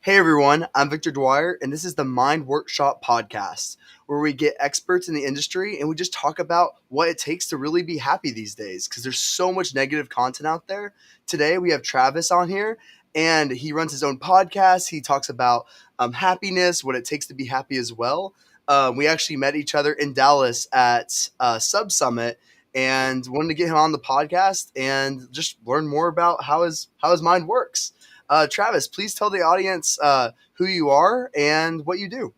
Hey everyone, I'm Victor Dwyer, and this is the Mind Workshop podcast, where we get experts in the industry and we just talk about what it takes to really be happy these days because there's so much negative content out there. Today we have Travis on here, and he runs his own podcast. He talks about happiness, what it takes to be happy as well. We actually met each other in Dallas at Sub Summit and wanted to get him on the podcast and just learn more about how his mind works. Travis, please tell the audience who you are and what you do.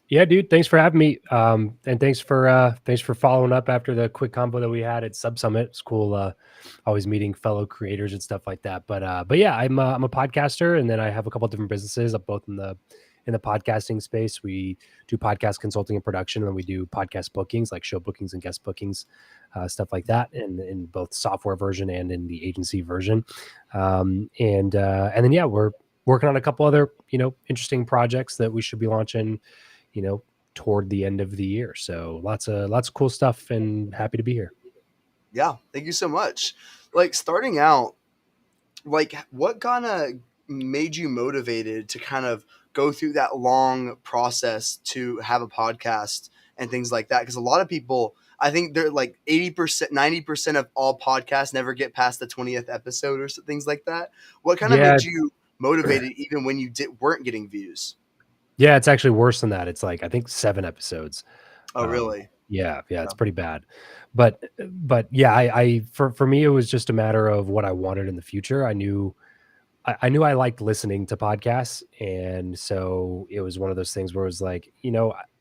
Yeah, dude. Thanks for having me. And thanks for following up after the quick combo that we had at Sub Summit. It's cool. Always meeting fellow creators and stuff like that. But yeah, I'm a podcaster, and then I have a couple of different businesses, both in the podcasting space. We do podcast consulting and production, and then we do podcast bookings, like show bookings and guest bookings, stuff like that, in both software version and in the agency version. And then yeah, we're working on a couple other interesting projects that we should be launching toward the end of the year. So lots of cool stuff, and happy to be here. Yeah, thank you so much. Like starting out, like what kind of made you motivated to kind of go through that long process to have a podcast and things like that? Because a lot of people, I think they're like 80%, 90% of all podcasts never get past the 20th episode or things like that. What kind of Yeah. made you motivated even when you weren't getting views? Yeah, it's actually worse than that. It's like, I think 7 episodes. Oh, really? Yeah, Yeah. it's pretty bad. But yeah, for me, it was just a matter of what I wanted in the future. I knew I liked listening to podcasts, and so it was one of those things where it was like,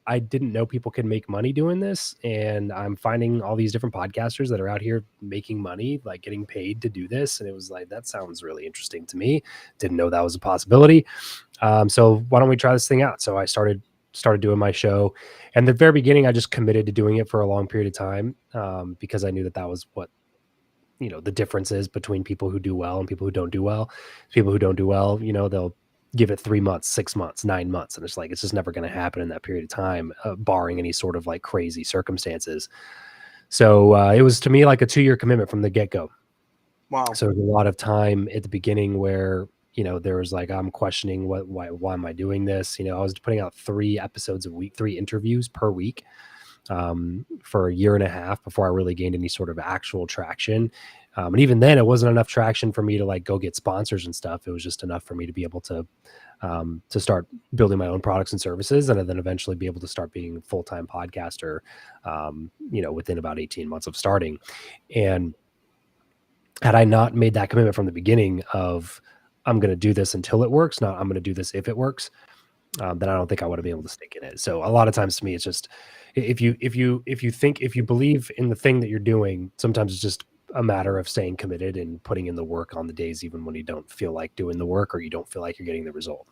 I didn't know people could make money doing this, and I'm finding all these different podcasters that are out here making money, like getting paid to do this, and it was like, that sounds really interesting to me. Didn't know that was a possibility. So why don't we try this thing out? So I started doing my show, and the very beginning, I just committed to doing it for a long period of time, because I knew that was what the difference is between people who do well and people who don't do well. People who don't do well, they'll give it 3 months, 6 months, 9 months, and it's like, it's just never going to happen in that period of time, barring any sort of like crazy circumstances. So it was, to me, like a 2-year commitment from the get-go. Wow. So there's a lot of time at the beginning where there was like, I'm questioning why am I doing this? I was putting out 3 episodes a week, 3 interviews per week, for a year and a half before I really gained any sort of actual traction. And even then, it wasn't enough traction for me to like go get sponsors and stuff. It was just enough for me to be able to start building my own products and services, and then eventually be able to start being a full-time podcaster, within about 18 months of starting. And had I not made that commitment from the beginning of, I'm going to do this until it works, not I'm going to do this if it works, then I don't think I would have been able to stick in it. So a lot of times, to me, it's just, if you believe in the thing that you're doing, sometimes it's just a matter of staying committed and putting in the work on the days even when you don't feel like doing the work, or you don't feel like you're getting the result.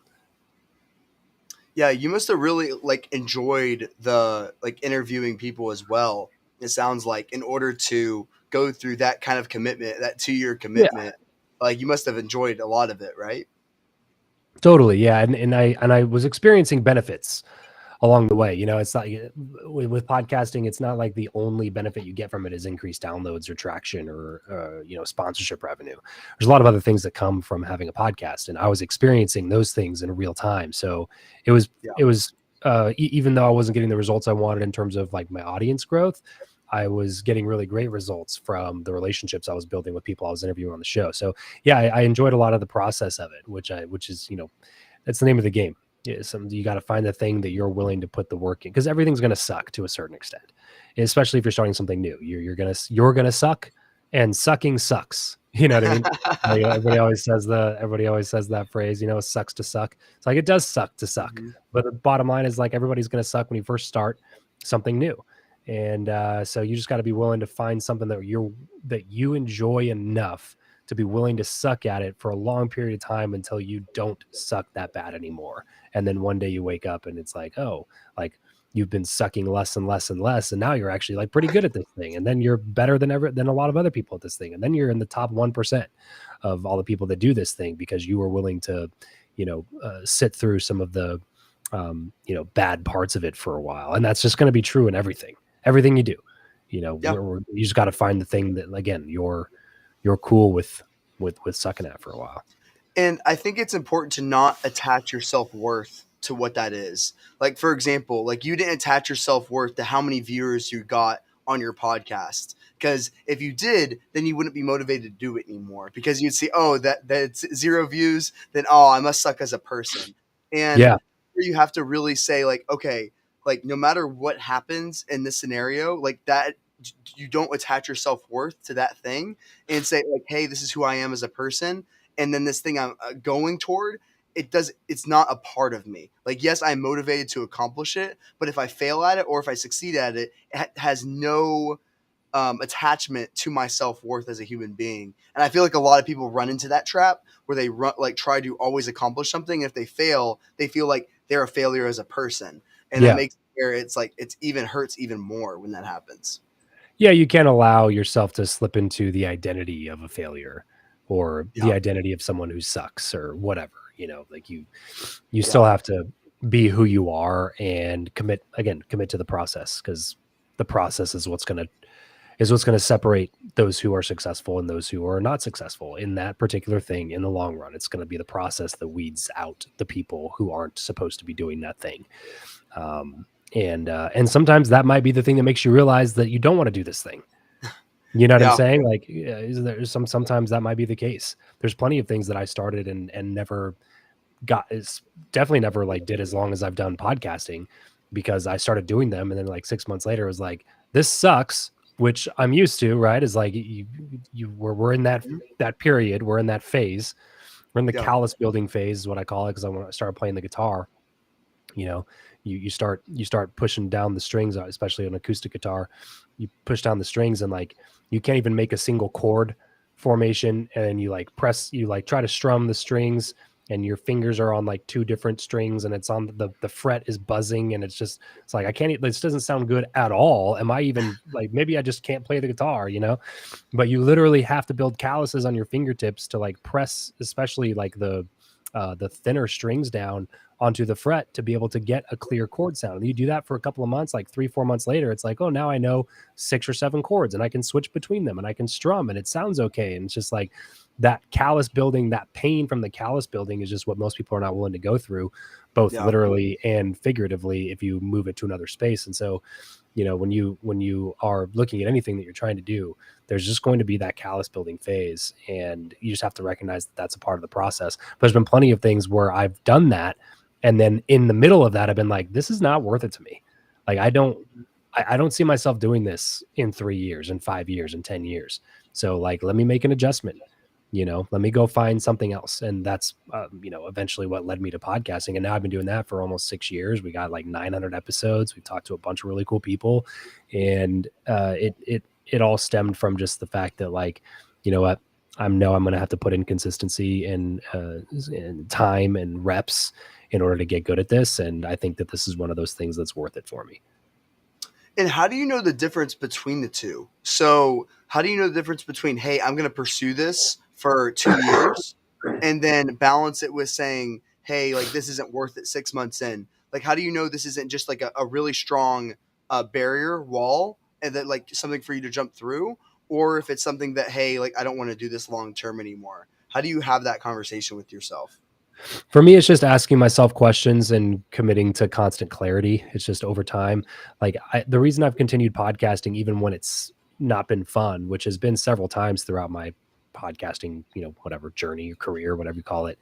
Yeah, you must have really like enjoyed the like interviewing people as well. It sounds like in order to go through that kind of commitment, that 2-year Yeah, commitment, like you must have enjoyed a lot of it, right? totally. Yeah. And I was experiencing benefits along the way. It's not, with podcasting, it's not like the only benefit you get from it is increased downloads or traction or sponsorship revenue. There's a lot of other things that come from having a podcast, and I was experiencing those things in real time. So it was Yeah. even though I wasn't getting the results I wanted in terms of like my audience growth, I was getting really great results from the relationships I was building with people I was interviewing on the show. So yeah, I enjoyed a lot of the process of it, which is, that's the name of the game. Yeah, you got to find the thing that you're willing to put the work in, because everything's going to suck to a certain extent, especially if you're starting something new. You're gonna suck, and sucking sucks. You know what I mean? Like, everybody always says that phrase. It sucks to suck. It's like, it does suck to suck, Mhm. but the bottom line is, like, everybody's going to suck when you first start something new, and so you just got to be willing to find something that you enjoy enough to be willing to suck at it for a long period of time until you don't suck that bad anymore. And then one day you wake up and it's like, oh, like, you've been sucking less and less and less, and now you're actually like pretty good at this thing, and then you're better than a lot of other people at this thing, and then you're in the top 1% of all the people that do this thing, because you were willing to sit through some of the bad parts of it for a while. And that's just going to be true in everything you do. Yeah. You just got to find the thing that, again, you're cool with sucking at for a while. And I think it's important to not attach your self worth to what that is. Like, for example, like you didn't attach your self worth to how many viewers you got on your podcast. Because if you did, then you wouldn't be motivated to do it anymore. Because you'd see, oh, that's 0 views. Then oh, I must suck as a person. And Yeah. you have to really say like, okay, like no matter what happens in this scenario, like that, you don't attach your self worth to that thing and say like, hey, this is who I am as a person, and then this thing I'm going toward, it's not a part of me. Like, yes, I'm motivated to accomplish it, but if I fail at it or if I succeed at it, it has no attachment to my self-worth as a human being. And I feel like a lot of people run into that trap where they try to always accomplish something, and if they fail, they feel like they're a failure as a person, and that Yeah. makes where it's like it's even hurts even more when that happens. Yeah, you can't allow yourself to slip into the identity of a failure or the Yeah, identity of someone who sucks or whatever, like you yeah, still have to be who you are and commit to the process, because the process is what's going to separate those who are successful and those who are not successful in that particular thing in the long run. It's going to be the process that weeds out the people who aren't supposed to be doing that thing. And sometimes that might be the thing that makes you realize that you don't want to do this thing. You know what I'm yeah. saying? Like, sometimes that might be the case. There's plenty of things that I started and never definitely never like did as long as I've done podcasting, because I started doing them and then like 6 months later it was like, this sucks, which I'm used to, right? Is like we're in Mhm. that period, we're in that phase, we're in the Yeah, callus building phase is what I call it, because when I started playing the guitar, you know you start pushing down the strings, especially on acoustic guitar. You push down the strings and like you can't even make a single chord formation, and you like try to strum the strings, and your fingers are on like two different strings, and it's on the fret is buzzing, and it's like, I can't, this doesn't sound good at all. Am I even like, maybe I just can't play the guitar. But you literally have to build calluses on your fingertips to like press, especially like the thinner strings down onto the fret to be able to get a clear chord sound. And you do that for a couple of months, like 3-4 months later, it's like, oh, now I know 6 or 7 chords and I can switch between them and I can strum and it sounds okay. And it's just like that callus building, that pain from the callus building is just what most people are not willing to go through, both yeah. literally and figuratively, if you move it to another space. And so, when you are looking at anything that you're trying to do, there's just going to be that callus building phase, and you just have to recognize that that's a part of the process. But there's been plenty of things where I've done that, and then in the middle of that, I've been like, this is not worth it to me. Like, I don't see myself doing this in 3 years, in 5 years, in 10 years. So like, let me make an adjustment. Let me go find something else. And that's, eventually what led me to podcasting. And now I've been doing that for almost 6 years. We got like 900 episodes. We've talked to a bunch of really cool people. And it all stemmed from just the fact that, like, you know what, I'm going to have to put in consistency and time and reps in order to get good at this. And I think that this is one of those things that's worth it for me. And how do you know the difference between the two? So, how do you know the difference between, hey, I'm going to pursue this for 2 years and then balance it with saying, hey, like this isn't worth it 6 months in? Like, how do you know this isn't just like a really strong barrier wall and that like something for you to jump through? Or if it's something that, hey, like I don't want to do this long term anymore? How do you have that conversation with yourself? For me, it's just asking myself questions and committing to constant clarity. It's just over time. Like, the reason I've continued podcasting, even when it's not been fun, which has been several times throughout my podcasting, whatever journey or career, whatever you call it.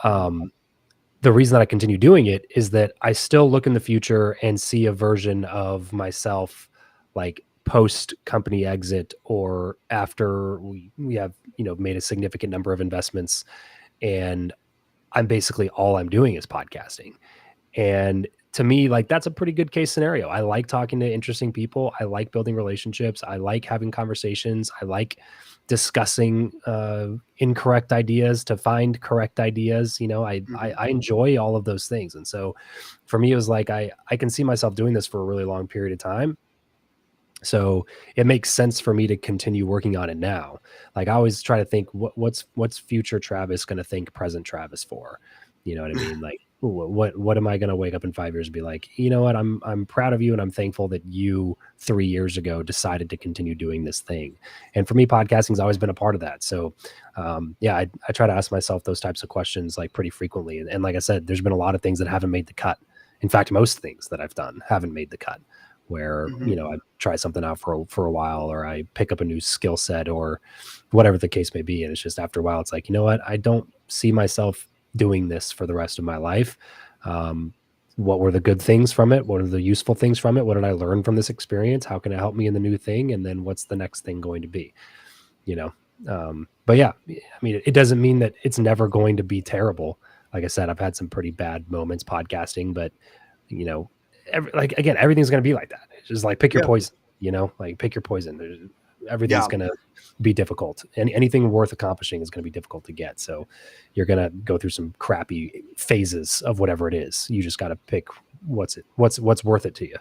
The reason that I continue doing it is that I still look in the future and see a version of myself, like post company exit or after we have, made a significant number of investments, and all I'm doing is podcasting. And to me, like, that's a pretty good case scenario. I like talking to interesting people. I like building relationships. I like having conversations. I like discussing incorrect ideas to find correct ideas. I enjoy all of those things. And so for me, it was like, I can see myself doing this for a really long period of time. So it makes sense for me to continue working on it now. Like, I always try to think, what's future Travis going to think present Travis for? You know what I mean? Like, what am I going to wake up in 5 years and be like, you know what, I'm proud of you and I'm thankful that you 3 years ago decided to continue doing this thing. And for me, podcasting's always been a part of that. So yeah, I try to ask myself those types of questions like pretty frequently. And like I said, there's been a lot of things that haven't made the cut. In fact, most things that I've done haven't made the cut, where Mhm. I try something out for a while, or I pick up a new skill set, or whatever the case may be. And it's just after a while, it's like, you know what, I don't see myself doing this for the rest of my life. Um, what were the good things from it? What are the useful things from it? What did I learn from this experience? How can it help me in the new thing? And then what's the next thing going to be? You know, but yeah, I mean, it doesn't mean that it's never going to be terrible. Like I said, I've had some pretty bad moments podcasting, but you know, like again, everything's going to be like that. It's just like pick your Yeah. poison. Like pick your poison. Everything's Yeah. going to be difficult, and anything worth accomplishing is going to be difficult to get. So you're going to go through some crappy phases of whatever it is. You just got to pick what's worth it to you.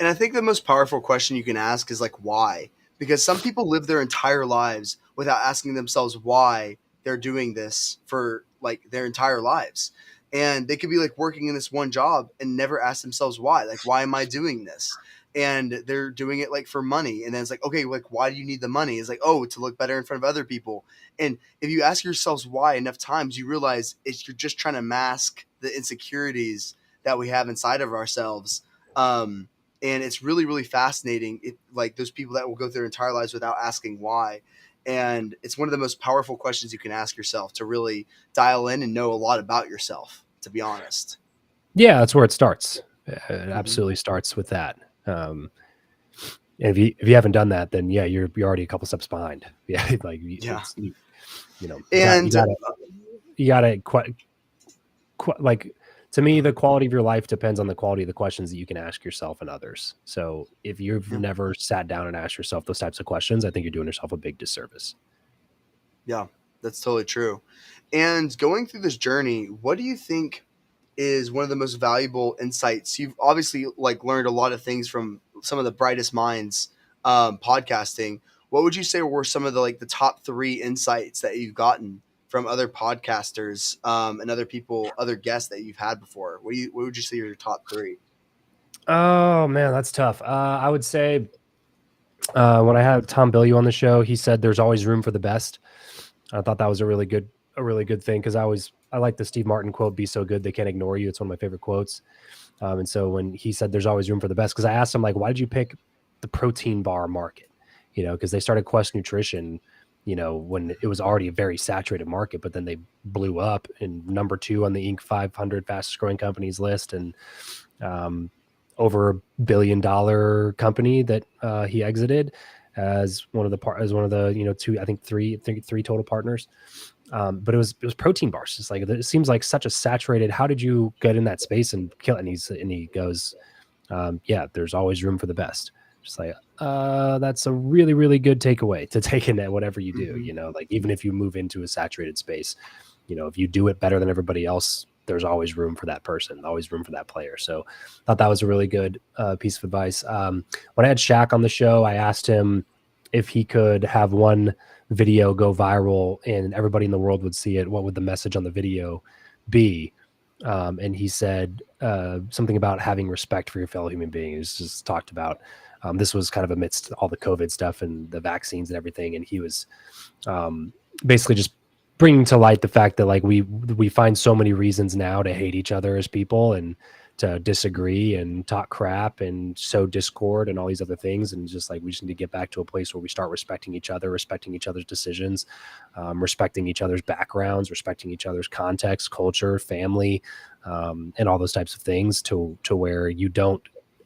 And I think the most powerful question you can ask is like, why? Because some people live their entire lives without asking themselves why they're doing this for like their entire lives. And they could be like working in this one job and never ask themselves why. Like, why am I doing this? And they're doing it like for money. And then it's like, okay, like, why do you need the money? It's like, oh, to look better in front of other people. And if you ask yourselves why enough times, you realize you're just trying to mask the insecurities that we have inside of ourselves. And it's really, really fascinating. Like those people that will go through their entire lives without asking why. And it's one of the most powerful questions you can ask yourself to really dial in and know a lot about yourself, to be honest. Yeah, that's where it starts. It Mm-hmm. absolutely starts with that. And if you haven't done that, then yeah, you're already a couple steps behind. Yeah, like Yeah. it's And you gotta like, to me, the quality of your life depends on the quality of the questions that you can ask yourself and others. So if you've yeah, never sat down and asked yourself those types of questions, I think you're doing yourself a big disservice. yeah, that's totally true. And going through this journey, what do you think is one of the most valuable insights? You've obviously like learned a lot of things from some of the brightest minds podcasting. What would you say were some of the like the top three insights that you've gotten from other podcasters and other people, other guests that you've had before? What would you say are your top three? Oh man, that's tough. I would say when I had Tom Bilyeu on the show, he said there's always room for the best. I thought that was a really good thing, because I like the Steve Martin quote, "Be so good they can't ignore you." It's one of my favorite quotes. And so when he said there's always room for the best, because I asked him like, why did you pick the protein bar market? Because they started Quest Nutrition, when it was already a very saturated market, but then they blew up and number 2 on the Inc. 500 fastest growing companies list, and over $1 billion company that he exited as one of the two, I think three total partners. But it was protein bars. It's like, it seems like such a saturated. How did you get in that space and kill it? And he goes, yeah, there's always room for the best. Just like, that's a really, really good takeaway to take in at whatever you do. Mm-hmm. Like even if you move into a saturated space, if you do it better than everybody else, there's always room for that person, always room for that player. So I thought that was a really good piece of advice. When I had Shaq on the show, I asked him if he could have one video go viral and everybody in the world would see it, what would the message on the video be? And he said something about having respect for your fellow human being. He just talked about this was kind of amidst all the COVID stuff and the vaccines and everything. And he was basically just bringing to light the fact that like we find so many reasons now to hate each other as people and to disagree and talk crap and sow discord and all these other things. And just like, we just need to get back to a place where we start respecting each other, respecting each other's decisions, respecting each other's backgrounds, respecting each other's context, culture, family, and all those types of things, to where you don't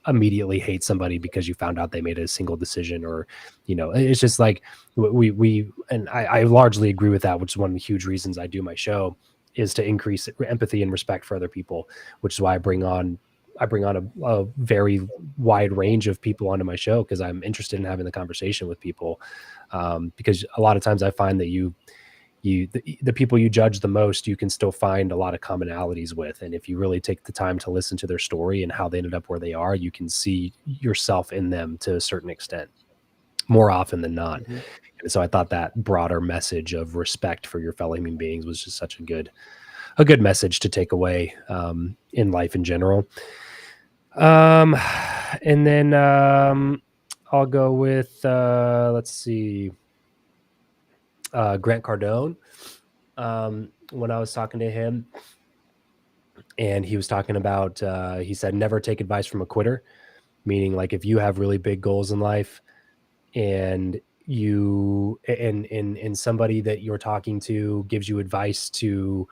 immediately hate somebody because you found out they made a single decision, or it's just like we and I largely agree with that, which is one of the huge reasons I do my show, is to increase empathy and respect for other people, which is why I bring on a very wide range of people onto my show, because I'm interested in having the conversation with people, because a lot of times I find that the people you judge the most, you can still find a lot of commonalities with. And if you really take the time to listen to their story and how they ended up where they are, you can see yourself in them to a certain extent, more often than not. Mm-hmm. And so I thought that broader message of respect for your fellow human beings was just such a good a good message to take away in life in general. And then I'll go with let's see, Grant Cardone. When I was talking to him, and he was talking about, he said, never take advice from a quitter, meaning like if you have really big goals in life and and somebody that you're talking to gives you advice to,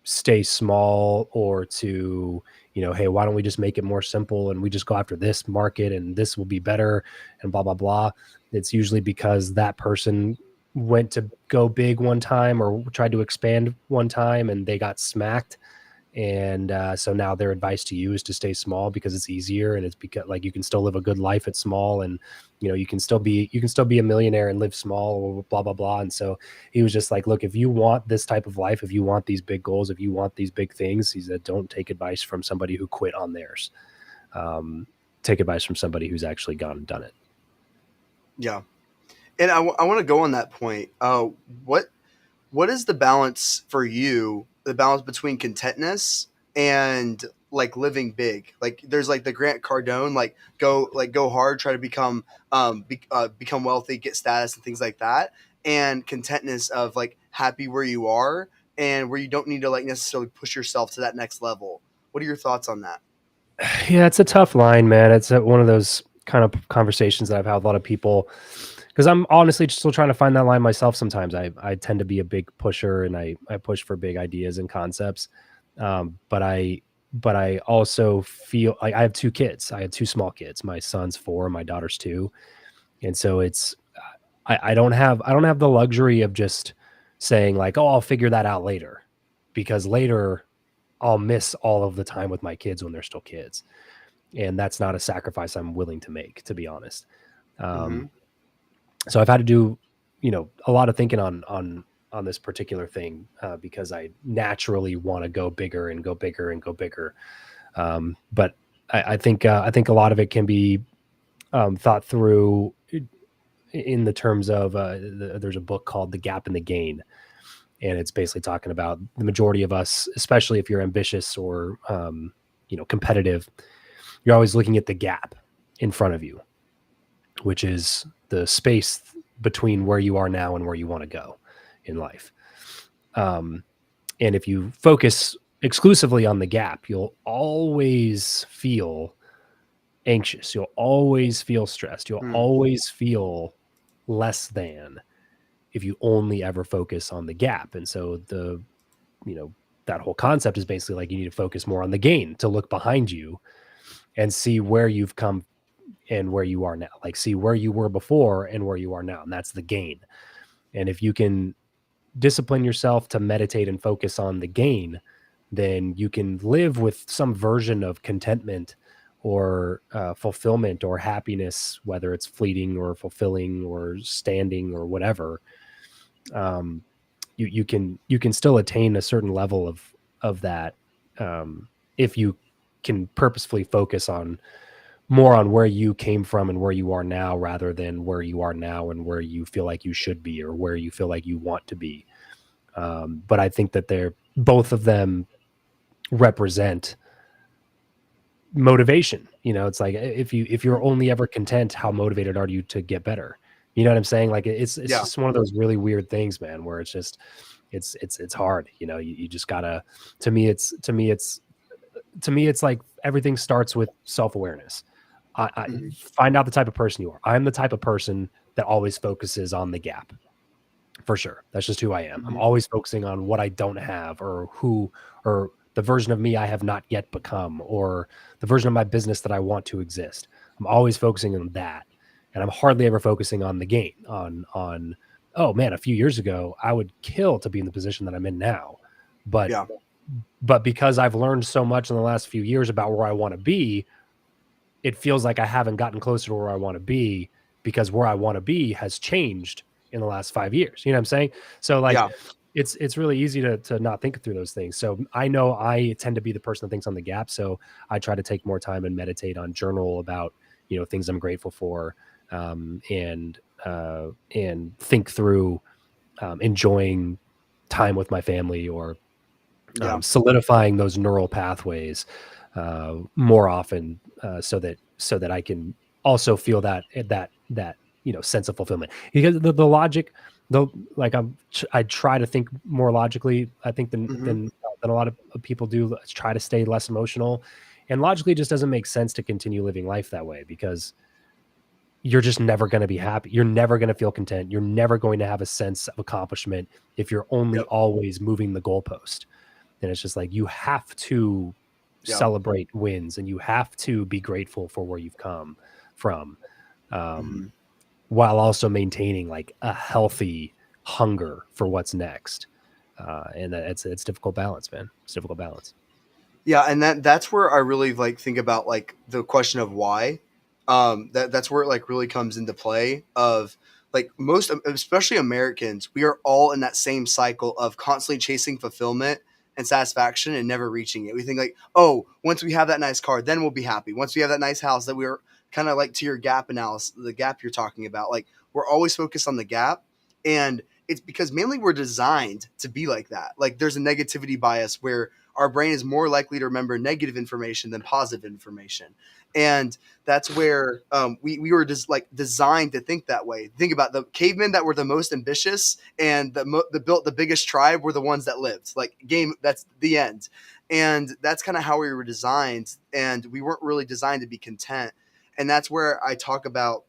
stay small, or to, hey, why don't we just make it more simple and we just go after this market and this will be better and blah blah blah. It's usually because that person went to go big one time or tried to expand one time and they got smacked, and so now their advice to you is to stay small because it's easier, and it's because like you can still live a good life at small, and you can still be a millionaire and live small, or blah blah blah. And so he was just like, look, if you want this type of life, if you want these big goals, if you want these big things, he said, don't take advice from somebody who quit on theirs. Take advice from somebody who's actually gone and done it. Yeah. And I want to go on that point. What is the balance for you, the balance between contentness and like living big? Like there's like the Grant Cardone, go hard, try to become wealthy, get status and things like that, and contentness of like happy where you are and where you don't need to like necessarily push yourself to that next level. What are your thoughts on that? Yeah, it's a tough line, man. It's one of those kind of conversations that I've had with a lot of people, because I'm honestly still trying to find that line myself. Sometimes I tend to be a big pusher, and I push for big ideas and concepts. But I also feel like I have two kids. I have two small kids. My son's 4, my daughter's 2. And so I don't have the luxury of just saying like, oh, I'll figure that out later, because later I'll miss all of the time with my kids when they're still kids. And that's not a sacrifice I'm willing to make, to be honest. Mm-hmm. Um, so I've had to do, a lot of thinking on this particular thing, because I naturally want to go bigger and go bigger and go bigger. But I think a lot of it can be thought through in the terms of there's a book called The Gap and the Gain, and it's basically talking about the majority of us, especially if you're ambitious or competitive, you're always looking at the gap in front of you, which is the space between where you are now and where you want to go in life. And if you focus exclusively on the gap, you'll always feel anxious. You'll always feel stressed. You'll Mm. always feel less than if you only ever focus on the gap. And so that whole concept is basically like you need to focus more on the gain, to look behind you and see where you've come and where you are now. Like see where you were before and where you are now. And that's the gain. And if you can discipline yourself to meditate and focus on the gain, then you can live with some version of contentment or fulfillment or happiness, whether it's fleeting or fulfilling or standing or whatever. You can still attain a certain level of that, if you can purposefully focus on more on where you came from and where you are now, rather than where you are now and where you feel like you should be or where you feel like you want to be. But I think that they're both of them represent motivation. It's like if you're only ever content, how motivated are you to get better? You know what I'm saying? Like it's Yeah. just one of those really weird things, man, where it's just it's hard. You just gotta. To me it's like everything starts with self-awareness. I Hmm. find out the type of person you are. I'm the type of person that always focuses on the gap. For sure. That's just who I am. I'm Hmm. always focusing on what I don't have, or the version of me I have not yet become, or the version of my business that I want to exist. I'm always focusing on that. And I'm hardly ever focusing on the gain, on, oh man, a few years ago, I would kill to be in the position that I'm in now. But, Yeah. but because I've learned so much in the last few years about where I want to be, it feels like I haven't gotten closer to where I want to be, because where I want to be has changed in the last 5 years. You know what I'm saying? So like Yeah. it's really easy to not think through those things. So I know I tend to be the person that thinks on the gap. So I try to take more time and meditate on, journal about, things I'm grateful for, and think through enjoying time with my family, or Yeah. solidifying those neural pathways more often, so that I can also feel that sense of fulfillment. Because the logic, though, like I try to think more logically, I think, Hmm. than a lot of people do. Let's try to stay less emotional, and logically it just doesn't make sense to continue living life that way, because you're just never going to be happy. You're never going to feel content. You're never going to have a sense of accomplishment if you're only Yep. always moving the goalpost. And it's just like, you have to Yep. celebrate wins, and you have to be grateful for where you've come from, Hmm. um, while also maintaining like a healthy hunger for what's next. And it's difficult balance, man. It's difficult balance. Yeah, and that's where I really like think about like the question of why. That's where it like really comes into play of like most, especially Americans, we are all in that same cycle of constantly chasing fulfillment and satisfaction and never reaching it. We think like, oh, once we have that nice car, then we'll be happy. Once we have that nice house, that we're kind of like to your gap analysis, the gap you're talking about. Like we're always focused on the gap, and it's because mainly we're designed to be like that. Like there's a negativity bias where our brain is more likely to remember negative information than positive information. And that's where we were just like designed to think that way. Think about the cavemen that were the most ambitious and the built the biggest tribe were the ones that lived. Like game, that's the end. And that's kind of how we were designed. And we weren't really designed to be content. And that's where I talk about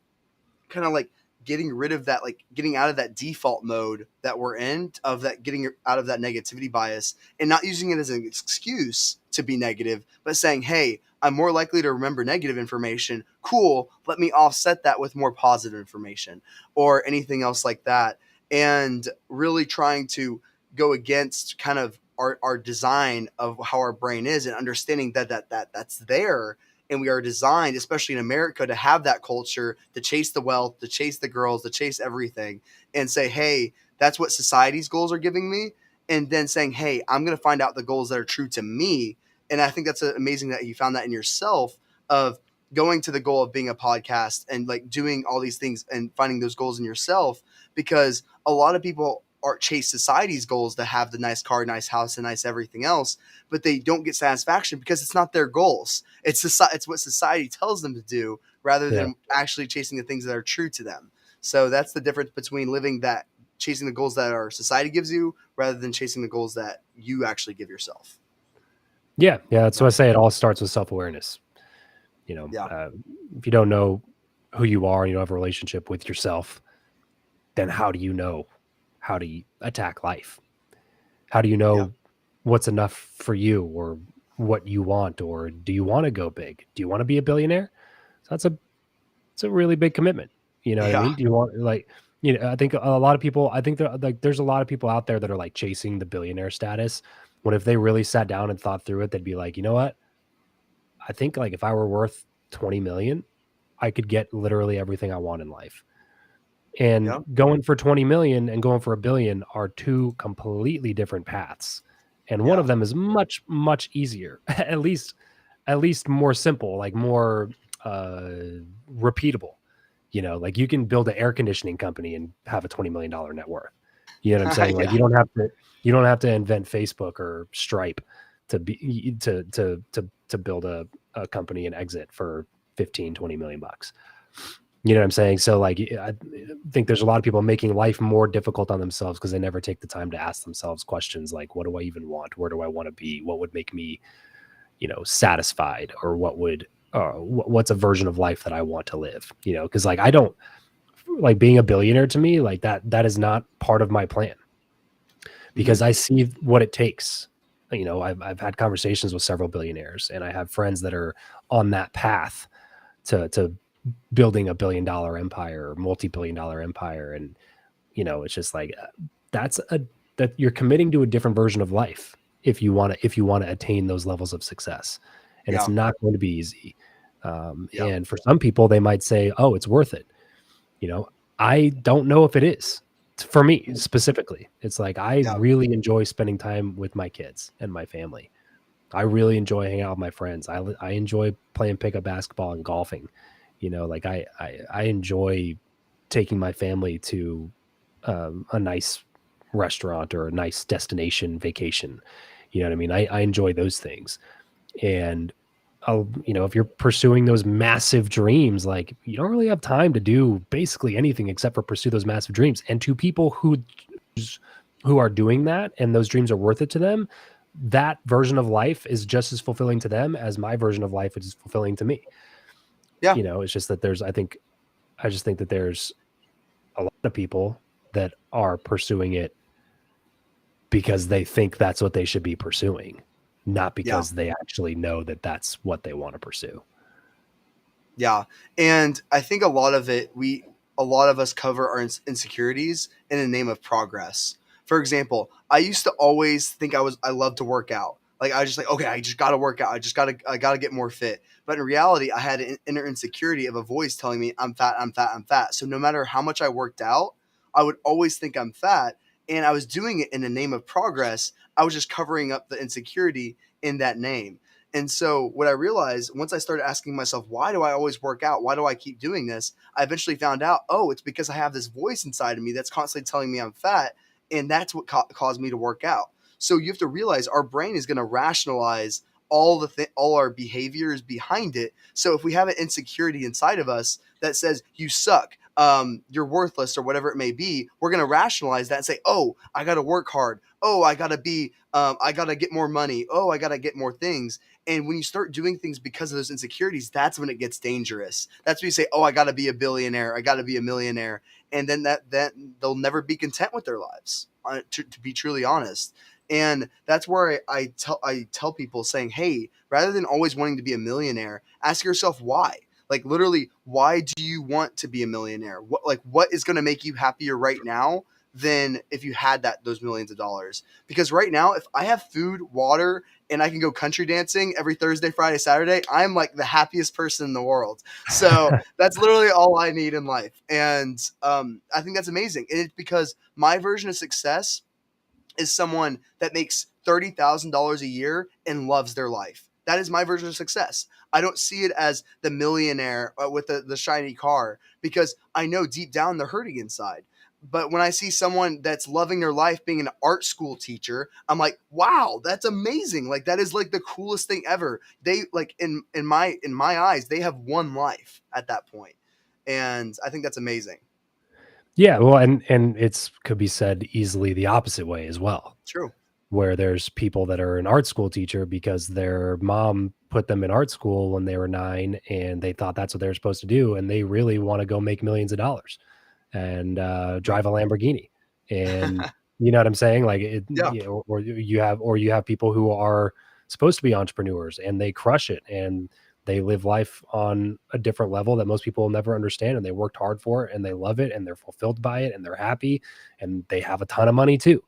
kind of like getting rid of that, like getting out of that default mode that we're in, of that getting out of that negativity bias and not using it as an excuse to be negative, but saying, hey, I'm more likely to remember negative information. Cool. Let me offset that with more positive information or anything else like that. And really trying to go against kind of our design of how our brain is and understanding that's there, and we are designed, especially in America, to have that culture, to chase the wealth, to chase the girls, to chase everything, and say, hey, that's what society's goals are giving me. And then saying, hey, I'm going to find out the goals that are true to me. And I think that's amazing that you found that in yourself, of going to the goal of being a podcast and like doing all these things and finding those goals in yourself, because a lot of people are chase society's goals to have the nice car, nice house, and nice everything else, but they don't get satisfaction because it's not their goals. It's what society tells them to do rather Yeah. than actually chasing the things that are true to them. So that's the difference between living that, chasing the goals that our society gives you rather than chasing the goals that you actually give yourself. Yeah. Yeah. That's what Yeah. I say. It all starts with self-awareness. Yeah. If you don't know who you are, and you don't have a relationship with yourself, then how do you know how to attack life? How do you Yeah. know what's enough for you, or what you want, or do you want to go big? Do you want to be a billionaire? So it's a really big commitment. You know what I Yeah. mean? Do you want, like, I think a lot of people, I think that, like, there's a lot of people out there that are like chasing the billionaire status, when if they really sat down and thought through it, they'd be like, you know what? I think, like, if I were worth 20 million, I could get literally everything I want in life. And Yeah. going for 20 million and going for a billion are two completely different paths. And one of Yeah. them is much, much easier, at least more simple, like more uh, repeatable. Like, you can build an air conditioning company and have a $20 million net worth. You know what I'm saying? Like, Yeah. you don't have to invent Facebook or Stripe to build a company and exit for 15, 20 million bucks. You know what I'm saying? So, like, I think there's a lot of people making life more difficult on themselves because they never take the time to ask themselves questions like, what do I even want? Where do I want to be? What would make me, satisfied? Or what's a version of life that I want to live? Because, like, I don't like being a billionaire. To me, like, that is not part of my plan, Hmm. because I see what it takes. I've had conversations with several billionaires, and I have friends that are on that path to building $1 billion empire or multi-billion-dollar empire. And it's just like, that you're committing to a different version of life if you want to attain those levels of success, and it's Yeah. not going to be easy. Yeah. And for some people, they might say, oh, it's worth it. you know I don't know if it is. For me specifically, it's like, I Yeah. really enjoy spending time with my kids and my family. I really enjoy hanging out with my friends. I enjoy playing pickup basketball and golfing. Like, I enjoy taking my family to a nice restaurant or a nice destination vacation. You know what I mean? I enjoy those things. And if you're pursuing those massive dreams, like you don't really have time to do basically anything except for pursue those massive dreams. And to people who are doing that and those dreams are worth it to them, that version of life is just as fulfilling to them as my version of life is fulfilling to me. Yeah. It's just that I just think that there's a lot of people that are pursuing it because they think that's what they should be pursuing, not Yeah. because they actually know that that's what they want to pursue. Yeah. And I think a lot of us cover our insecurities in the name of progress. For example, I used to always think I loved to work out. Like I was just like, okay, I just got to work out. I got to get more fit. But in reality, I had an inner insecurity of a voice telling me I'm fat, I'm fat, I'm fat. So no matter how much I worked out, I would always think I'm fat, and I was doing it in the name of progress. I was just covering up the insecurity in that name. And so what I realized once I started asking myself, why do I always work out? Why do I keep doing this? I eventually found out, oh, it's because I have this voice inside of me that's constantly telling me I'm fat. And that's what caused me to work out. So you have to realize our brain is going to rationalize all our behaviors behind it. So if we have an insecurity inside of us that says you suck, you're worthless, or whatever it may be, we're going to rationalize that and say, oh, I got to work hard. Oh, I got to get more money. Oh, I got to get more things. And when you start doing things because of those insecurities, that's when it gets dangerous. That's when you say, "Oh, I got to be a billionaire. I got to be a millionaire," and then that they'll never be content with their lives. To be truly honest, and that's where I tell people saying, "Hey, rather than always wanting to be a millionaire, ask yourself why. Like literally, why do you want to be a millionaire? What is going to make you happier right now than if you had those millions of dollars? Because right now, if I have food, water, and I can go country dancing every Thursday, Friday, Saturday, I'm like the happiest person in the world. So that's literally all I need in life. And I think that's amazing. And it's because my version of success is someone that makes $30,000 a year and loves their life. That is my version of success. I don't see it as the millionaire with the shiny car, because I know deep down they're hurting inside. But when I see someone that's loving their life being an art school teacher, I'm like, wow, that's amazing. Like that is like the coolest thing ever. They like in my eyes, they have one life at that point. And I think that's amazing. Yeah, well, and it's could be said easily the opposite way as well, True. where there's people that are an art school teacher because their mom put them in art school when they were 9 and they thought that's what they were supposed to do, and they really want to go make millions of dollars and drive a Lamborghini. And you know what I'm saying? Like Yeah. or you have people who are supposed to be entrepreneurs and they crush it and they live life on a different level that most people will never understand, and they worked hard for it and they love it and they're fulfilled by it and they're happy and they have a ton of money too.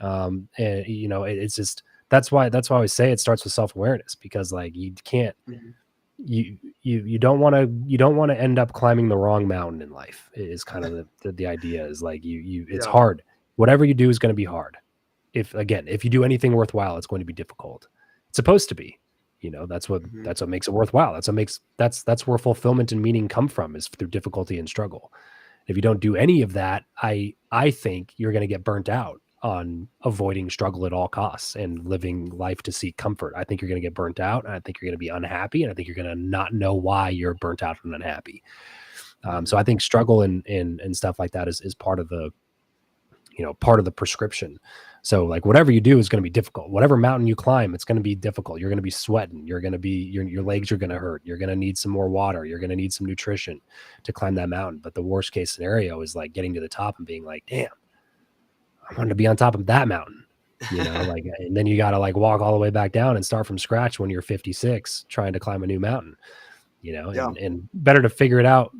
And it's just that's why I always say it starts with self-awareness, because like you can't Mhm. you don't want to end up climbing the wrong mountain in life, is kind of the idea. Is like it's Yeah. hard. Whatever you do is going to be hard. If you do anything worthwhile, it's going to be difficult. It's supposed to be. Mhm. That's what makes it worthwhile. That's where fulfillment and meaning come from, is through difficulty and struggle. If you don't do any of that, I think you're going to get burnt out on avoiding struggle at all costs and living life to seek comfort. I think you're going to get burnt out, and I think you're going to be unhappy, and I think you're going to not know why you're burnt out and unhappy. So Mhm. I think struggle and stuff like that is part of the prescription. So like whatever you do is going to be difficult. Whatever mountain you climb, it's going to be difficult. You're going to be sweating. You're going to be your legs are going to hurt. You're going to need some more water. You're going to need some nutrition to climb that mountain. But the worst case scenario is like getting to the top and being like, damn, I wanted to be on top of that mountain. Like, and then you got to like walk all the way back down and start from scratch when you're 56 trying to climb a new mountain. Yeah. And better to figure it out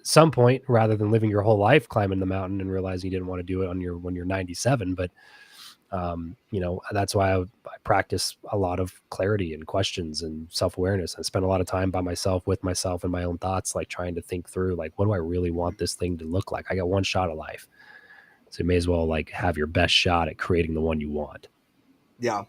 some point rather than living your whole life climbing the mountain and realizing you didn't want to do it when you're 97. But that's why I practice a lot of clarity and questions and self-awareness. I spend a lot of time by myself with myself and my own thoughts, like trying to think through, like, what do I really want this thing to look like? I got one shot at life, so you may as well like have your best shot at creating the one you want. Yeah.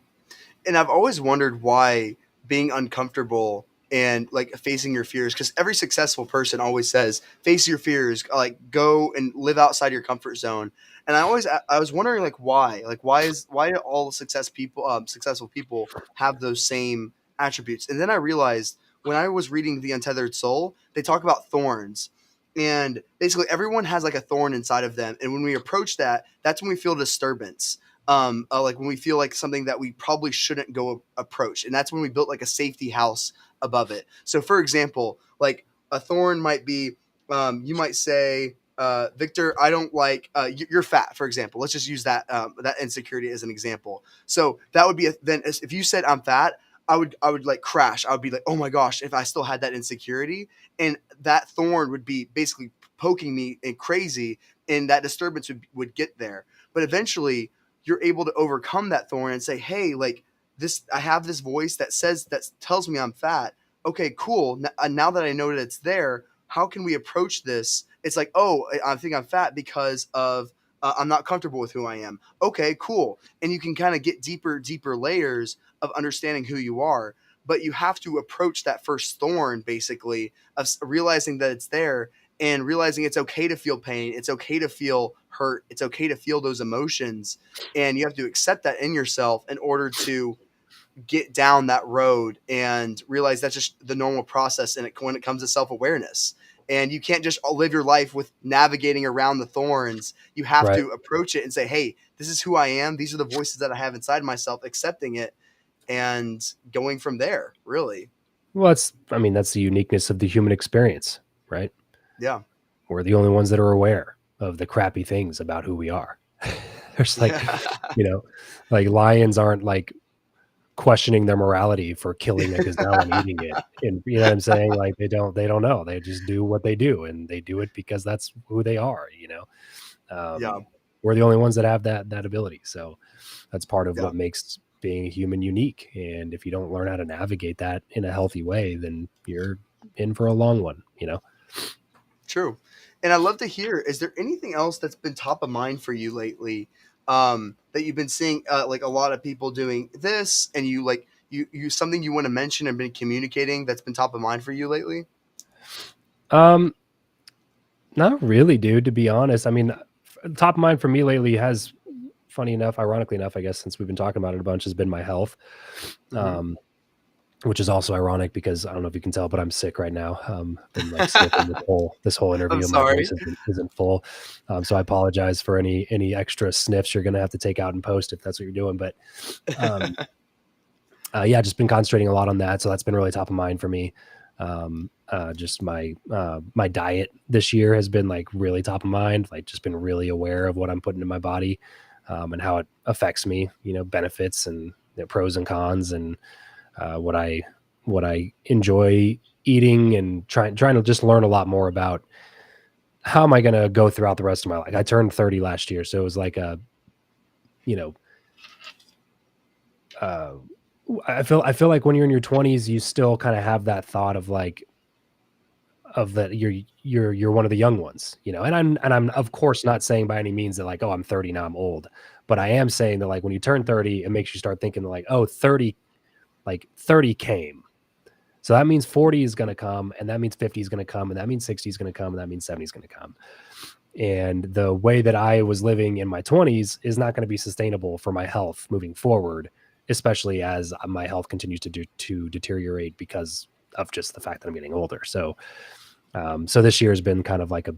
And I've always wondered why being uncomfortable and like facing your fears, because every successful person always says face your fears, like go and live outside your comfort zone. And I was wondering like why do all successful people have those same attributes? And then I realized when I was reading The Untethered Soul, they talk about thorns. And basically everyone has like a thorn inside of them, and when we approach that, that's when we feel disturbance. Like when we feel like something that we probably shouldn't go approach, and that's when we built like a safety house above it. So for example, like a thorn might be, you might say, Victor, I don't like, you're fat, for example. Let's just use that insecurity as an example. So that would be then if you said I'm fat, I would like crash. I would be like, oh my gosh, if I still had that insecurity, and that thorn would be basically poking me and crazy, and that disturbance would get there. But eventually, you're able to overcome that thorn and say, hey, like this, I have this voice that tells me I'm fat. Okay, cool. Now that I know that it's there, how can we approach this? It's like, oh, I think I'm fat because of I'm not comfortable with who I am. Okay, cool. And you can kind of get deeper layers of understanding who you are. But you have to approach that first thorn, basically, of realizing that it's there, and realizing it's okay to feel pain. It's okay to feel hurt. It's okay to feel those emotions. And you have to accept that in yourself in order to get down that road and realize that's just the normal process when it comes to self-awareness. And you can't just live your life with navigating around the thorns. You have Right. to approach it and say, hey, this is who I am. These are the voices that I have inside myself, accepting it and going from there, really. Well, that's the uniqueness of the human experience, right? Yeah. We're the only ones that are aware of the crappy things about who we are. There's like, Yeah. you know, like lions aren't like questioning their morality for killing a gazelle and eating it. And you know what I'm saying? Like they don't know. They just do what they do, and they do it because that's who they are, you know. Yeah. We're the only ones that have that ability. So that's part of Yeah. what makes being a human unique. And if you don't learn how to navigate that in a healthy way, then you're in for a long one, you know. True. And I'd love to hear, is there anything else that's been top of mind for you lately, that you've been seeing, like a lot of people doing this, and you like, you something you want to mention and been communicating that's been top of mind for you lately? Um, Not really, dude, to be honest. I mean, top of mind for me lately has, funny enough, ironically enough, I guess, since we've been talking about it a bunch, has been my health. Hmm. Um, which is also ironic because I don't know if you can tell, but I'm sick right now. Been like sniffing this whole I'm interview, and my voice sorry. isn't full. So I apologize for any extra sniffs you're gonna have to take out and post if that's what you're doing. But um, yeah, just been concentrating a lot on that. So that's been really top of mind for me. Just my diet this year has been like really top of mind. Like just been really aware of what I'm putting in my body, and how it affects me. You know, benefits and pros and cons, and what I enjoy eating, and trying to just learn a lot more about how am I going to go throughout the rest of my life. I turned 30 last year, so it was like a, you know, uh, I feel like when you're in your 20s, you still kind of have that thought of like of that you're one of the young ones, you know. And I'm of course not saying by any means that like, oh, I'm 30 now, I'm old, but I am saying that like when you turn 30, it makes you start thinking like, oh, 30, like 30 came. So that means 40 is going to come, and that means 50 is going to come, and that means 60 is going to come, and that means 70 is going to come. And the way that I was living in my 20s is not going to be sustainable for my health moving forward, especially as my health continues to deteriorate because of just the fact that I'm getting older. So this year has been kind of like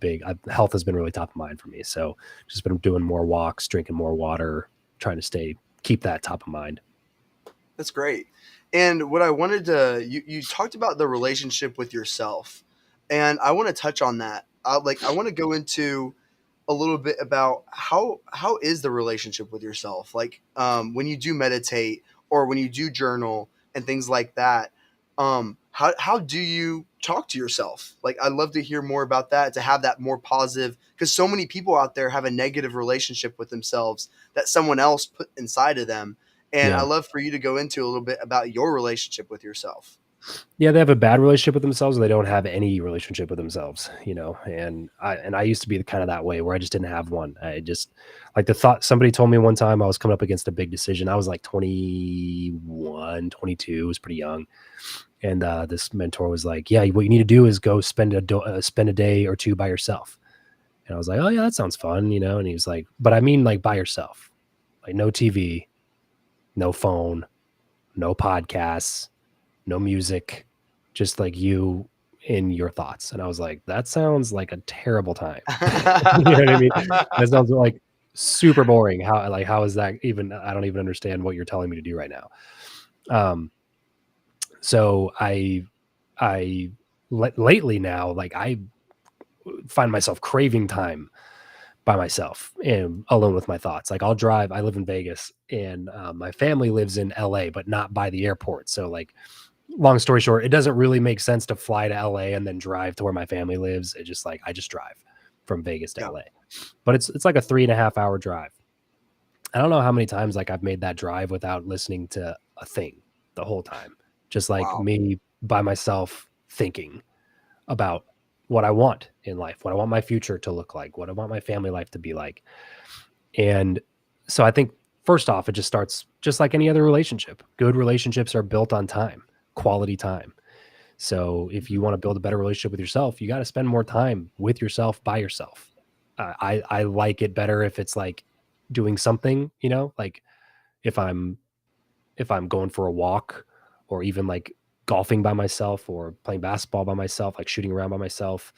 health has been really top of mind for me. So just been doing more walks, drinking more water, trying to keep that top of mind. That's great. And what I wanted to, you talked about the relationship with yourself, and I want to touch on that. I want to go into a little bit about how is the relationship with yourself, like when you do meditate or when you do journal and things like that. How do you talk to yourself? Like, I'd love to hear more about that, to have that more positive, because so many people out there have a negative relationship with themselves that someone else put inside of them. And I Yeah. love for you to go into a little bit about your relationship with yourself. Yeah, they have a bad relationship with themselves, or they don't have any relationship with themselves, you know. And I used to be the kind of that way where I just didn't have one. I just like the thought. Somebody told me one time I was coming up against a big decision. I was like 21, 22, was pretty young. And this mentor was like, yeah, what you need to do is go spend a day or two by yourself. And I was like, oh yeah, that sounds fun, you know? And he was like, but I mean like by yourself, like no TV, no phone, no podcasts, no music, just like you in your thoughts. And I was like, that sounds like a terrible time. You know what I mean? That sounds like super boring. How is that even? I don't even understand what you're telling me to do right now. So lately now, like I find myself craving time by myself and alone with my thoughts. Like I'll drive. I live in Vegas, and my family lives in LA, but not by the airport. So like, long story short, it doesn't really make sense to fly to LA and then drive to where my family lives. It just like I just drive from Vegas to Yeah. LA, but it's like a 3.5 hour drive. I don't know how many times like I've made that drive without listening to a thing the whole time, just like Wow. me by myself thinking about what I want in life, what I want my future to look like, what I want my family life to be like. And so I think first off, it just starts just like any other relationship. Good relationships are built on time, quality time. So if you want to build a better relationship with yourself, you got to spend more time with yourself by yourself. I like it better if it's like doing something, you know, like if I'm going for a walk or even like golfing by myself or playing basketball by myself, like shooting around by myself,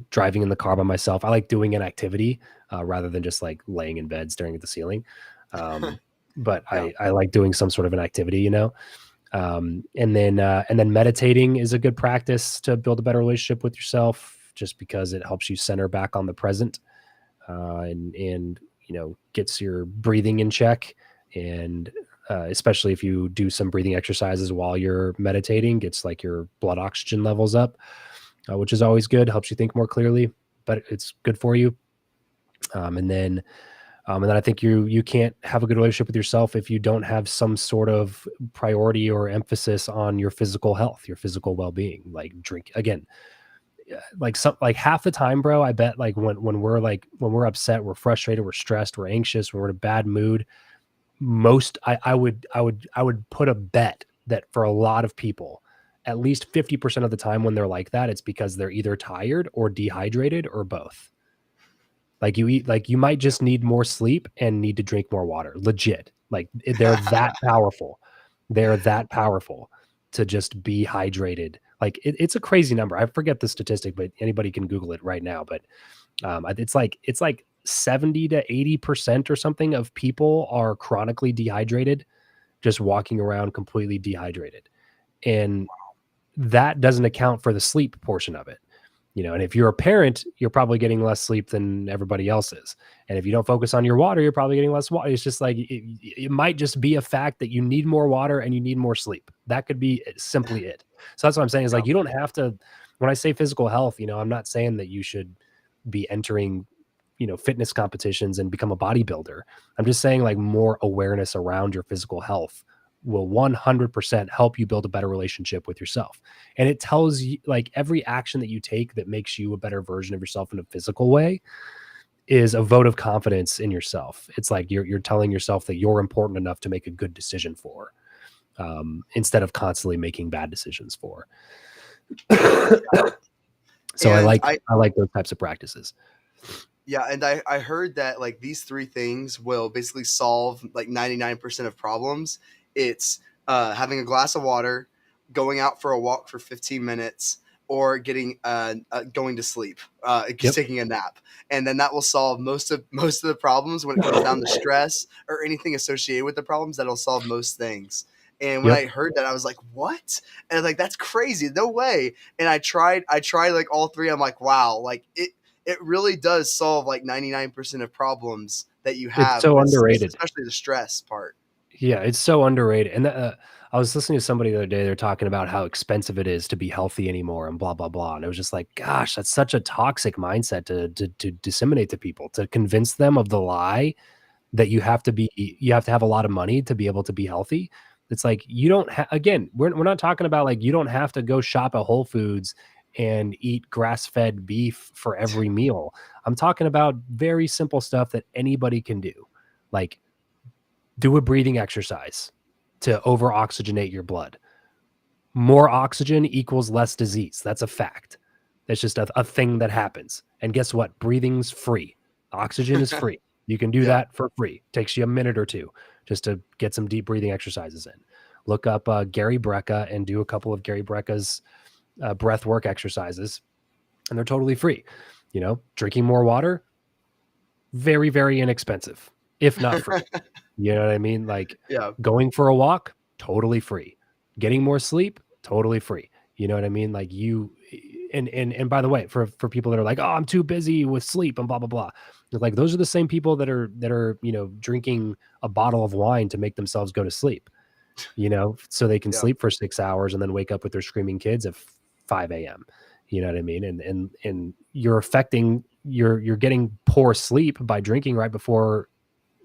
driving in the car by myself. I like doing an activity rather than just like laying in bed staring at the ceiling. But Yeah. I like doing some sort of an activity, you know. And then meditating is a good practice to build a better relationship with yourself, just because it helps you center back on the present, and you know, gets your breathing in check. And especially if you do some breathing exercises while you're meditating, gets like your blood oxygen levels up, which is always good. Helps you think more clearly, but it's good for you. And then I think you can't have a good relationship with yourself if you don't have some sort of priority or emphasis on your physical health, your physical well-being. Like drink again, like half the time, bro. I bet like when we're upset, we're frustrated, we're stressed, we're anxious, when we're in a bad mood. I would put a bet that for a lot of people, at least 50% of the time when they're like that, it's because they're either tired or dehydrated or both. Like you might just need more sleep and need to drink more water. Legit. Like they're that powerful. They're that powerful to just be hydrated. Like it's a crazy number. I forget the statistic, but anybody can Google it right now. But it's like 70 to 80% or something of people are chronically dehydrated, just walking around completely dehydrated. And that doesn't account for the sleep portion of it. You know, and if you're a parent, you're probably getting less sleep than everybody else is. And if you don't focus on your water, you're probably getting less water. It's just like it might just be a fact that you need more water and you need more sleep. That could be simply it. So that's what I'm saying is Yeah. like you don't have to. When I say physical health, you know, I'm not saying that you should be entering, you know, fitness competitions and become a bodybuilder. I'm just saying like more awareness around your physical health will 100% help you build a better relationship with yourself. And it tells you like every action that you take that makes you a better version of yourself in a physical way is a vote of confidence in yourself. It's like you're telling yourself that you're important enough to make a good decision for, instead of constantly making bad decisions for. So And I I like those types of practices. Yeah, and I heard that like these three things will basically solve like 99% of problems. It's having a glass of water, going out for a walk for 15 minutes, or getting going to sleep, just Yep. taking a nap, and then that will solve most of the problems when it comes down to stress or anything associated with the problems. That'll solve most things. And when Yep. I heard that, I was like, "What?" And like, "That's crazy! No way!" And I tried like all three. I'm like, "Wow!" Like it really does solve like 99% of problems that you It's have, so underrated. especially the stress part. Yeah, it's so underrated. And I was listening to somebody the other day. They're talking about how expensive it is to be healthy anymore, and blah blah blah. And it was just like, gosh, that's such a toxic mindset to disseminate to people, to convince them of the lie that you have to have a lot of money to be able to be healthy. It's like you don't again, we're not talking about like you don't have to go shop at Whole Foods and eat grass-fed beef for every meal. I'm talking about very simple stuff that anybody can do. Like do a breathing exercise to over oxygenate your blood. More oxygen equals less disease. That's a fact. It's just a thing that happens. And guess what? Breathing's free. Oxygen is free. You can do Yeah. that for free. Takes you a minute or two just to get some deep breathing exercises in. Look up Gary Brecka and do a couple of Gary Brecka's breath work exercises, and they're totally free. You know, drinking more water, very, very inexpensive, if not free. You know what I mean? Like Yeah. going for a walk, totally free. Getting more sleep, totally free. You know what I mean? Like you and by the way, for people that are like, oh, I'm too busy with sleep and blah blah blah. Like those are the same people that are, you know, drinking a bottle of wine to make themselves go to sleep, you know, so they can Yeah. sleep for 6 hours and then wake up with their screaming kids at 5 a.m. You know what I mean? And you're affecting you're getting poor sleep by drinking right before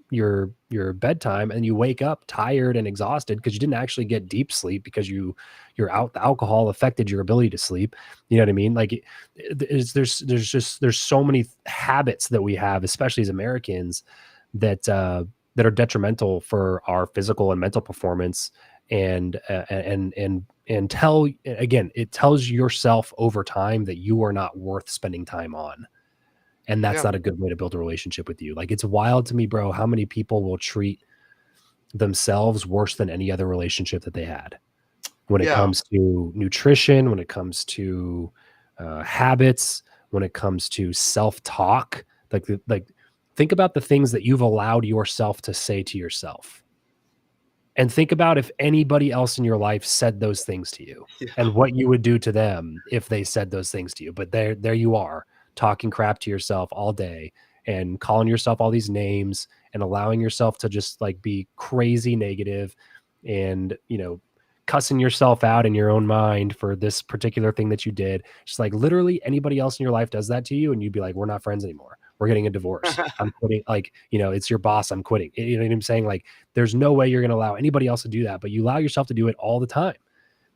your bedtime, and you wake up tired and exhausted because you didn't actually get deep sleep because the alcohol affected your ability to sleep. You know what I mean? Like there's so many habits that we have, especially as Americans, that are detrimental for our physical and mental performance. And tell again, it tells yourself over time that you are not worth spending time on. And that's Yeah. not a good way to build a relationship with you. Like, it's wild to me, bro, how many people will treat themselves worse than any other relationship that they had when it Yeah. comes to nutrition, when it comes to habits, when it comes to self-talk. Like, think about the things that you've allowed yourself to say to yourself. And think about if anybody else in your life said those things to you Yeah. and what you would do to them if they said those things to you. But there you are, talking crap to yourself all day and calling yourself all these names and allowing yourself to just like be crazy negative and, you know, cussing yourself out in your own mind for this particular thing that you did. Just like literally anybody else in your life does that to you and you'd be like, we're not friends anymore. We're getting a divorce. I'm quitting. Like, you know, it's your boss. I'm quitting. You know what I'm saying? Like, there's no way you're going to allow anybody else to do that, but you allow yourself to do it all the time.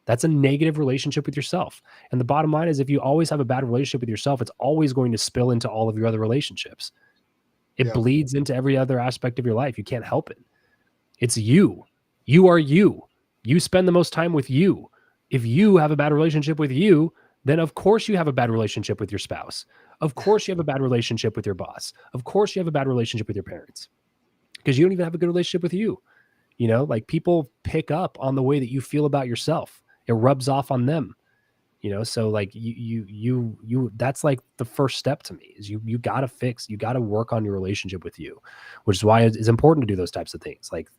That's a negative relationship with yourself. And the bottom line is, if you always have a bad relationship with yourself, it's always going to spill into all of your other relationships. It Yeah. bleeds into every other aspect of your life. You can't help it. It's you. You are you. You spend the most time with you. If you have a bad relationship with you, then of course you have a bad relationship with your spouse. Of course you have a bad relationship with your boss. Of course you have a bad relationship with your parents because you don't even have a good relationship with you. You know, like people pick up on the way that you feel about yourself. It rubs off on them. You know, so like you that's like the first step to me is you got to you got to work on your relationship with you, which is why it's important to do those types of things. Like,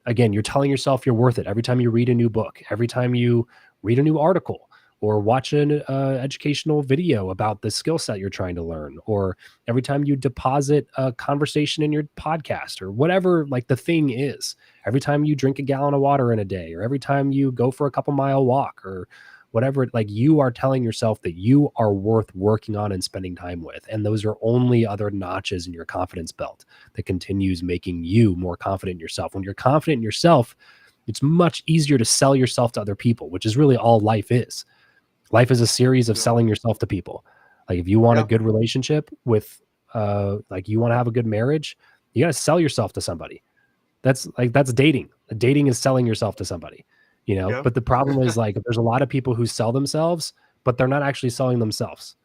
again, you're telling yourself you're worth it every time you read a new book, every time you read a new article, or watch an educational video about the skill set you're trying to learn, or every time you deposit a conversation in your podcast, or whatever like the thing is, every time you drink a gallon of water in a day, or every time you go for a couple mile walk, or whatever, like you are telling yourself that you are worth working on and spending time with. And those are only other notches in your confidence belt that continues making you more confident in yourself. When you're confident in yourself, it's much easier to sell yourself to other people, which is really all life is. Life is a series of Yeah. selling yourself to people. Like if you want a Yeah. good relationship with, like you want to have a good marriage, you got to sell yourself to somebody. That's dating. Dating is selling yourself to somebody, you know. Yeah. But the problem is like there's a lot of people who sell themselves, but they're not actually selling themselves.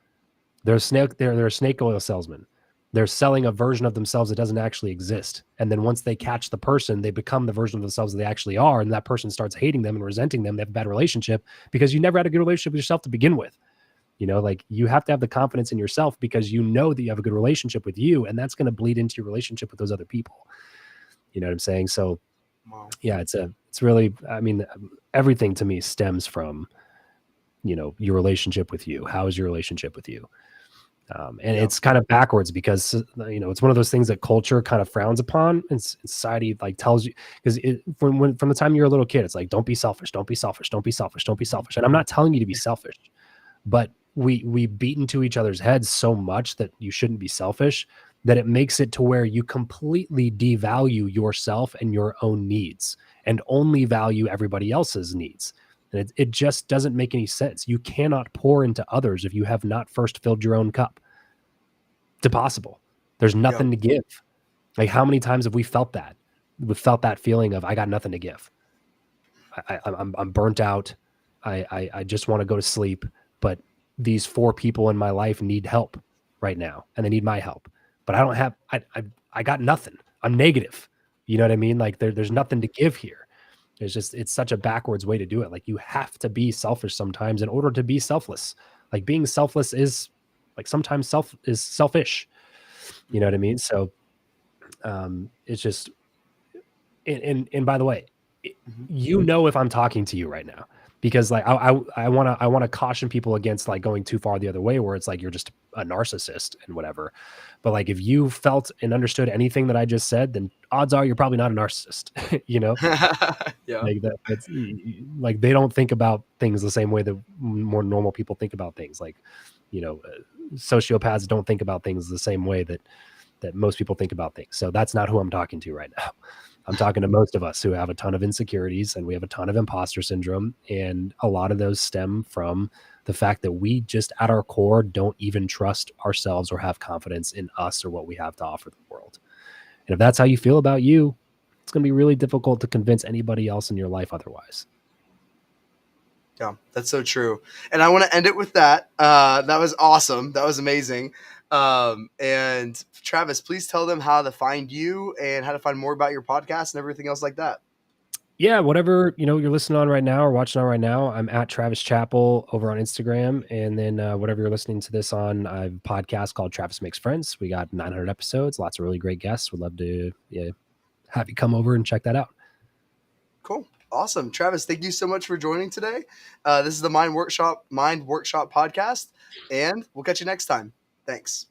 They're a snake oil salesman. They're selling a version of themselves that doesn't actually exist. And then once they catch the person, they become the version of themselves that they actually are. And that person starts hating them and resenting them. They have a bad relationship because you never had a good relationship with yourself to begin with. You know, like you have to have the confidence in yourself because you know that you have a good relationship with you, and that's going to bleed into your relationship with those other people. You know what I'm saying? So Wow. yeah, it's really, I mean, everything to me stems from, you know, your relationship with you. How is your relationship with you? And Yeah. it's kind of backwards because, you know, it's one of those things that culture kind of frowns upon and society like tells you, because from the time you're a little kid, it's like, don't be selfish, don't be selfish, don't be selfish, don't be selfish. And I'm not telling you to be selfish, but we beat into each other's heads so much that you shouldn't be selfish that it makes it to where you completely devalue yourself and your own needs and only value everybody else's needs. And it just doesn't make any sense. You cannot pour into others if you have not first filled your own cup. It's impossible. There's Yeah. nothing to give. Like, how many times have we felt that? We've felt that feeling of, I got nothing to give. I'm burnt out. I just want to go to sleep, but these 4 people in my life need help right now, and they need my help. But I don't have, I got nothing. I'm negative. You know what I mean? Like there's nothing to give here. It's such a backwards way to do it. Like you have to be selfish sometimes in order to be selfless. Like being selfless is like sometimes selfish. You know what I mean? So it's just, and by the way, Mhm. you know, if I'm talking to you right now, because like I want to caution people against like going too far the other way where it's like you're just a narcissist and whatever. But like if you felt and understood anything that I just said, then odds are you're probably not a narcissist. You know, Yeah. like that's like they don't think about things the same way that more normal people think about things. Like, sociopaths don't think about things the same way that most people think about things. So that's not who I'm talking to right now. I'm talking to most of us who have a ton of insecurities and we have a ton of imposter syndrome. And a lot of those stem from the fact that we just at our core don't even trust ourselves or have confidence in us or what we have to offer the world. And if that's how you feel about you, it's going to be really difficult to convince anybody else in your life otherwise. Yeah, that's so true. And I want to end it with that. That was awesome. That was amazing. And Travis, please tell them how to find you and how to find more about your podcast and everything else like that. Yeah, whatever you're listening on right now or watching on right now, I'm at Travis Chappell over on Instagram, and then whatever you're listening to this on, I have a podcast called Travis Makes Friends. We got 900 episodes, lots of really great guests. Would love to have you come over and check that out. Cool. Awesome. Travis, thank you so much for joining today. This is the Mind Workshop podcast, and we'll catch you next time. Thanks.